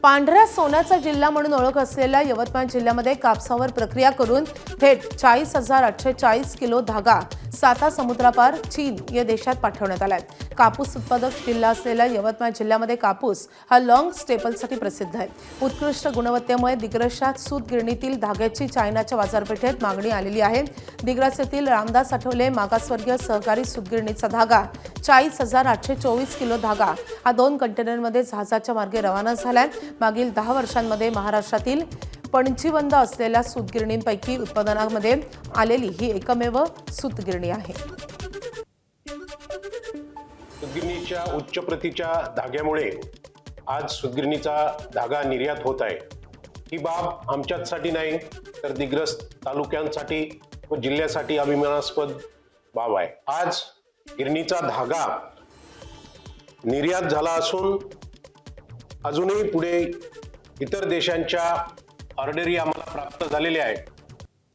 पांढऱ्या सोन्याचा जिल्हा म्हणून ओळख असलेल्या यवतमाळ जिल्ह्यामध्ये कापसावर प्रक्रिया करून थेट 40,840 किलो धागा साता समुद्रापार चीन या देशात पाठवण्यात आलाय। कापूस उत्पादक जिल्हा असलेल्या यवतमाळ जिल्ह्यामध्ये कापूस हा लॉंग स्टेपलसाठी प्रसिद्ध आहे। उत्कृष्ट गुणवत्तेमुळे दिग्रसात सूत गिरणीतील धाग्याची चायनाच्या बाजारपेठेत मागणी आलेली आहे। दिग्रस येथील रामदास आठवले मागासवर्गीय सहकारी सूतगिरणीचा धागा 40,824 किलो धागा हा 2 कंटेनरमध्ये जहाजाच्या मार्गे रवाना झालाय। मागील 10 वर्षांमध्ये महाराष्ट्रातील पणजीबंद असलेल्या सूतगिरणींपैकी उत्पादनामध्ये आलेली ही एकमेव सूतगिरणी आहे। सूतगिरणीच्या उच्च प्रतीच्या धाग्यामुळे आज सूतगिरणीचा धागा निर्यात होत आहे। ही बाब आमच्यासाठी नाही तर दिग्रस तालुक्यांसाठी व जिल्ह्यासाठी अभिमानास्पद बाब आहे। आज गिरणीचा धागा निर्यात झाला असून अजूनही पुढे इतर देशांच्या ऑर्डरी आम्हाला प्राप्त झालेल्या आहेत।